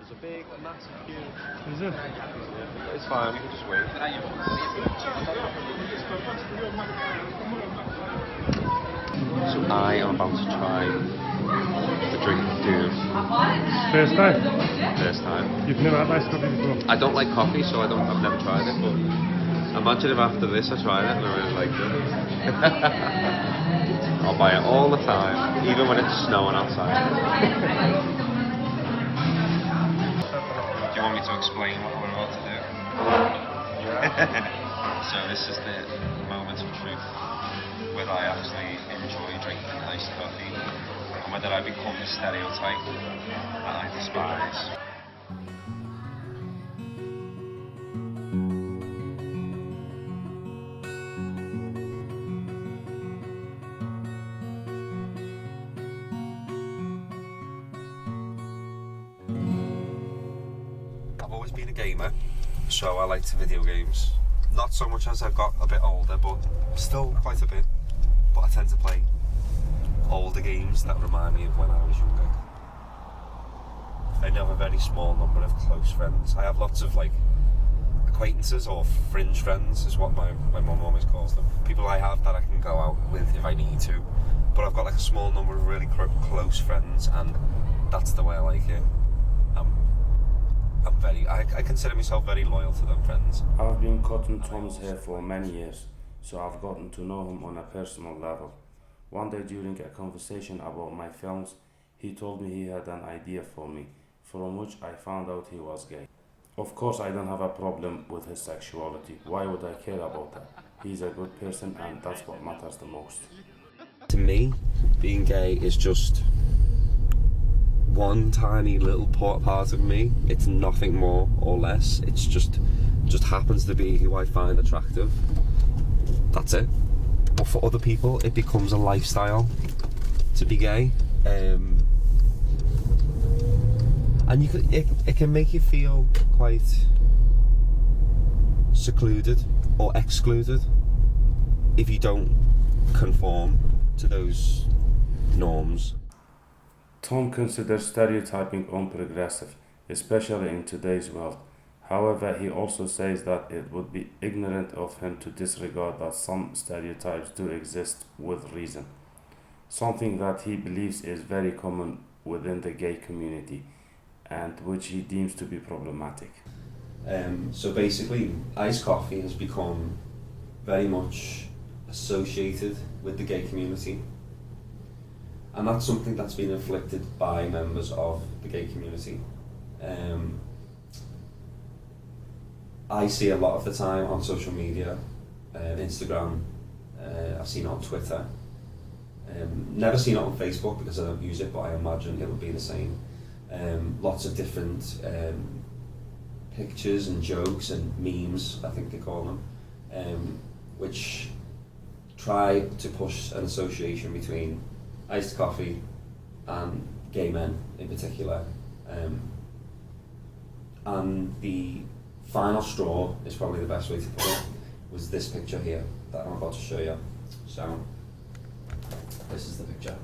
There's a big, massive queue. Is it? It's fine, we can just wait. So I am about to try the drink of doom. First time? First time. You've never had IcedCoffee before? I don't like coffee, so I've never tried it, but imagine if after this I tried it and I really liked it. I'll buy it all the time, even when it's snowing outside. Do you want me to explain what we're about to do? So this is the moment of truth where I actually enjoy drinking iced coffee and whether I become the stereotype that I despise. I've always been a gamer, so I liked video games. Not so much as I got a bit older, but still quite a bit. But I tend to play older games that remind me of when I was younger. I know a very small number of close friends. I have lots of like acquaintances or fringe friends is what my mum always calls them. People I have that I can go out with if I need to. But I've got like a small number of really close friends, and that's the way I like it. I consider myself very loyal to them friends. I've been cutting Tom's hair for many years, so I've gotten to know him on a personal level. One day during a conversation about my films, he told me he had an idea for me, from which I found out he was gay. Of course I don't have a problem with his sexuality. Why would I care about that? He's a good person and that's what matters the most. To me, being gay is just one tiny little part of me. It's nothing more or less. It's just happens to be who I find attractive. That's it. But for other people, it becomes a lifestyle to be gay, and it can make you feel quite secluded or excluded if you don't conform to those norms. Tom considers stereotyping unprogressive, especially in today's world. However, he also says that it would be ignorant of him to disregard that some stereotypes do exist with reason, something that he believes is very common within the gay community and which he deems to be problematic. So basically, iced coffee has become very much associated with the gay community. And that's something that's been inflicted by members of the gay community. I see a lot of the time on social media, Instagram, I've seen it on Twitter. Never seen it on Facebook because I don't use it, but I imagine it would be the same. Lots of different pictures and jokes and memes, I think they call them, which try to push an association between iced coffee and gay men in particular. And the final straw is probably the best way to put it, was this picture here that I'm about to show you. So, this is the picture.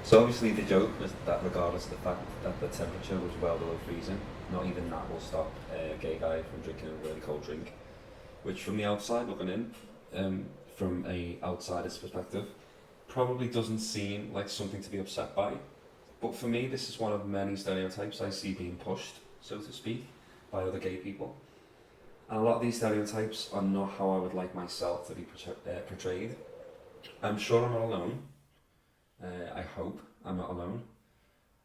So obviously the joke was that regardless of the fact that the temperature was well below freezing, not even that will stop a gay guy from drinking a really cold drink, which from the outside looking in, from a outsider's perspective, probably doesn't seem like something to be upset by. But for me, this is one of many stereotypes I see being pushed, so to speak, by other gay people. And a lot of these stereotypes are not how I would like myself to be portrayed. I'm sure I'm not alone. I hope I'm not alone.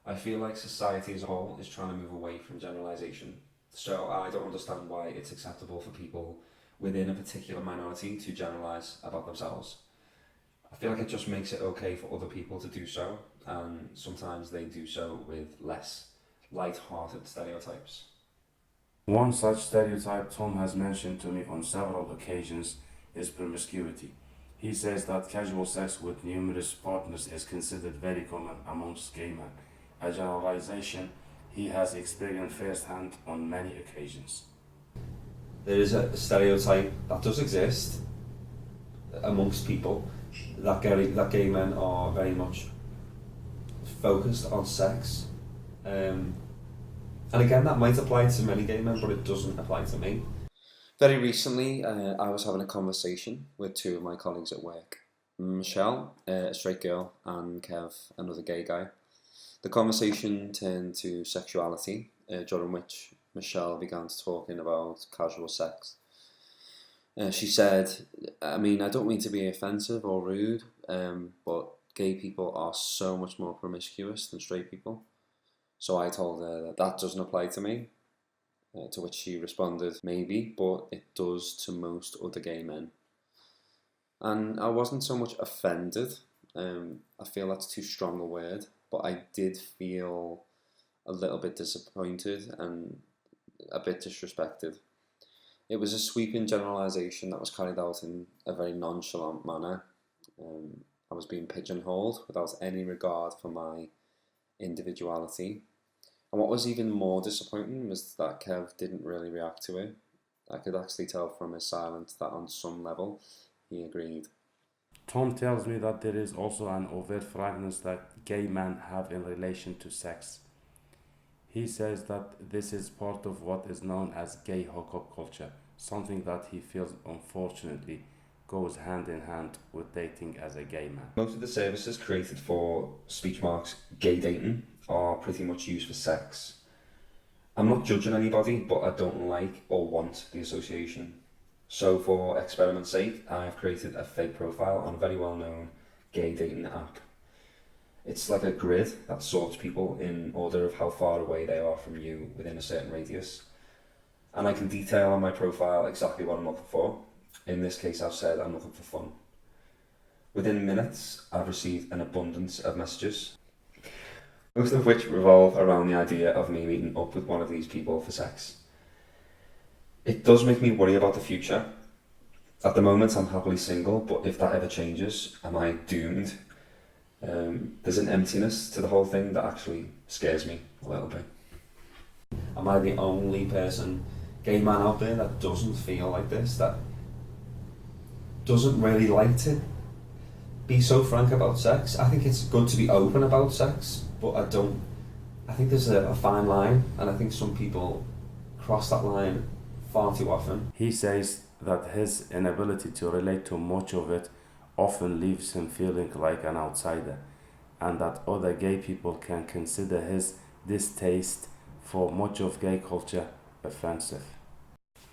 I feel like society as a whole is trying to move away from generalisation. So I don't understand why it's acceptable for people within a particular minority to generalise about themselves. I feel like it just makes it okay for other people to do so, and sometimes they do so with less light-hearted stereotypes. One such stereotype Tom has mentioned to me on several occasions is promiscuity. He says that casual sex with numerous partners is considered very common amongst gay men, a generalization he has experienced firsthand on many occasions. There is a stereotype that does exist amongst people that gay men are very much focused on sex. And again, that might apply to many gay men, but it doesn't apply to me. Very recently, I was having a conversation with two of my colleagues at work. Michelle, a straight girl, and Kev, another gay guy. The conversation turned to sexuality, during which Michelle began talking about casual sex. She said, I mean, I don't mean to be offensive or rude, but gay people are so much more promiscuous than straight people. So I told her that that doesn't apply to me, to which she responded, maybe, but it does to most other gay men. And I wasn't so much offended, I feel that's too strong a word, but I did feel a little bit disappointed and a bit disrespected. It was a sweeping generalisation that was carried out in a very nonchalant manner. I was being pigeonholed without any regard for my individuality. And what was even more disappointing was that Kev didn't really react to it. I could actually tell from his silence that on some level he agreed. Tom tells me that there is also an overt frankness that gay men have in relation to sex. He says that this is part of what is known as gay hookup culture, something that he feels unfortunately goes hand in hand with dating as a gay man. Most of the services created for speech marks gay dating are pretty much used for sex. I'm not judging anybody, but I don't like or want the association. So for experiment's sake, I have created a fake profile on a very well-known gay dating app. It's like a grid that sorts people in order of how far away they are from you within a certain radius. And I can detail on my profile exactly what I'm looking for. In this case, I've said I'm looking for fun. Within minutes, I've received an abundance of messages, most of which revolve around the idea of me meeting up with one of these people for sex. It does make me worry about the future. At the moment, I'm happily single, but if that ever changes, am I doomed? There's an emptiness to the whole thing that actually scares me a little bit. Am I the only gay man out there that doesn't feel like this, that doesn't really like to be so frank about sex? I think it's good to be open about sex, but I think there's a fine line, and I think some people cross that line far too often. He says that his inability to relate to much of it often leaves him feeling like an outsider, and that other gay people can consider his distaste for much of gay culture offensive.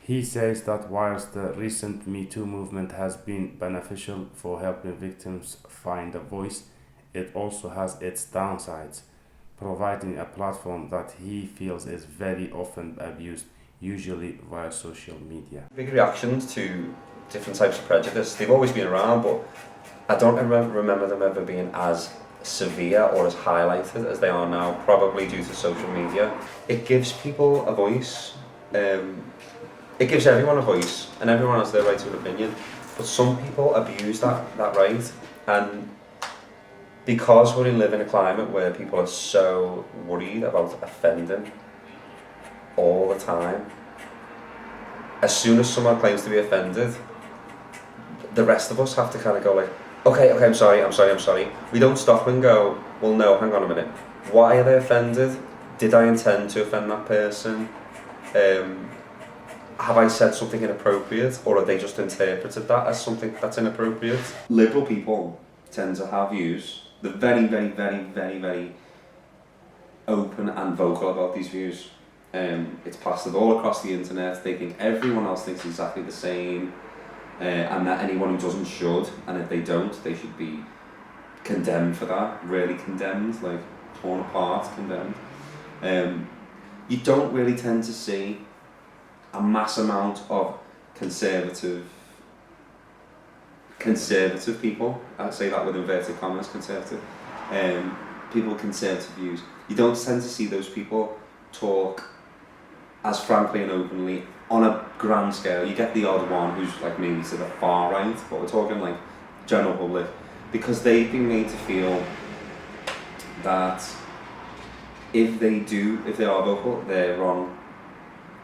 He says that whilst the recent Me Too movement has been beneficial for helping victims find a voice, it also has its downsides, providing a platform that he feels is very often abused, usually via social media. Big reactions to different types of prejudice, they've always been around, but I don't remember them ever being as severe or as highlighted as they are now, probably due to social media. It gives people a voice, it gives everyone a voice, and everyone has their right to an opinion, but some people abuse that right, and because we live in a climate where people are so worried about offending all the time, as soon as someone claims to be offended, the rest of us have to kind of go like, okay, I'm sorry. We don't stop and go, well no, hang on a minute. Why are they offended? Did I intend to offend that person? Have I said something inappropriate, or have they just interpreted that as something that's inappropriate? Liberal people tend to have views. They're very, very, very, very, very open and vocal about these views. It's plastered all across the internet. They think everyone else thinks exactly the same, and that anyone who doesn't should, and if they don't, they should be condemned for that, really condemned, like torn apart, condemned. You don't really tend to see a mass amount of conservative people, I say that with inverted commas, conservative, people with conservative views. You don't tend to see those people talk as frankly and openly on a grand scale. You get the odd one who's like maybe to the far right, but we're talking like general public, because they've been made to feel that if they are vocal, they're wrong,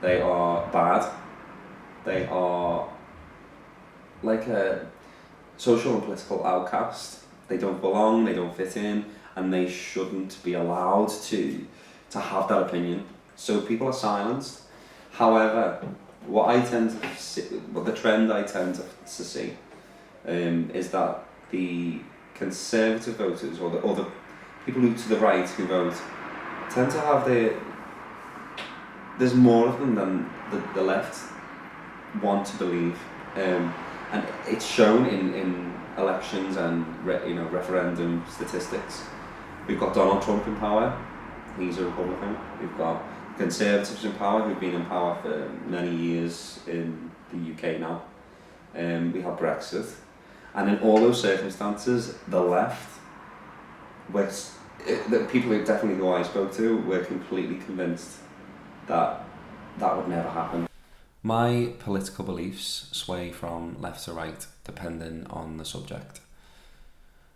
they are bad, they are like a social and political outcast, they don't belong, they don't fit in, and they shouldn't be allowed to have that opinion. So people are silenced. However, what I tend to see, the trend I tend to see, is that the conservative voters or the people who to the right who vote tend to have there's more of them than the left want to believe, and it's shown in elections and referendum statistics. We've got Donald Trump in power, he's a Republican. We've got Conservatives in power who've been in power for many years in the UK now. We have Brexit, and in all those circumstances, the left, the people who I spoke to were completely convinced that would never happen. My political beliefs sway from left to right depending on the subject.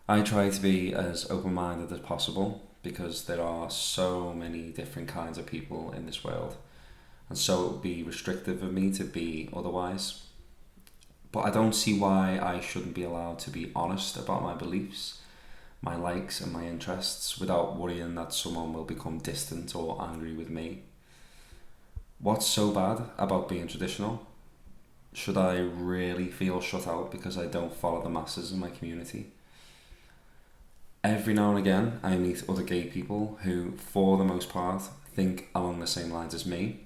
I try to be as open-minded as possible because there are so many different kinds of people in this world, and so it would be restrictive of me to be otherwise. But I don't see why I shouldn't be allowed to be honest about my beliefs, my likes and my interests without worrying that someone will become distant or angry with me. What's so bad about being traditional? Should I really feel shut out because I don't follow the masses in my community? Every now and again I meet other gay people who, for the most part, think along the same lines as me,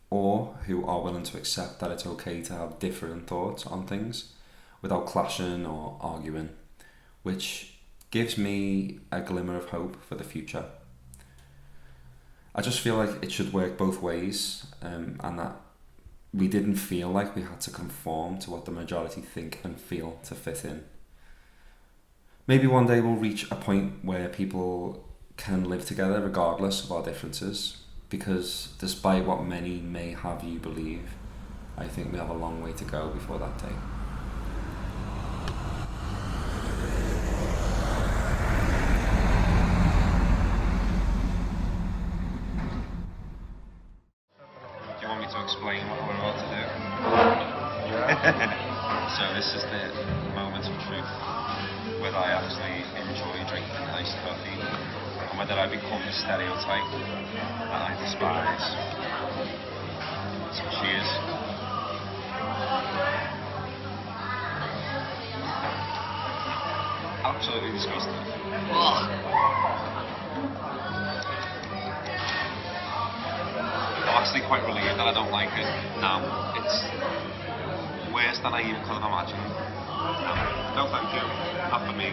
or who are willing to accept that it's okay to have different thoughts on things without clashing or arguing, which gives me a glimmer of hope for the future. I just feel like it should work both ways, and that we didn't feel like we had to conform to what the majority think and feel to fit in. Maybe one day we'll reach a point where people can live together regardless of our differences, because despite what many may have you believe, I think we have a long way to go before that day. Do you want me to explain what we're about to do? So this is the moment of truth, whether I actually enjoy drinking iced coffee, and whether I become the stereotype that I despise. So cheers. Absolutely disgusting. I'm actually quite relieved that I don't like it now. It's worse than I even could have imagined. No thank you, not for me.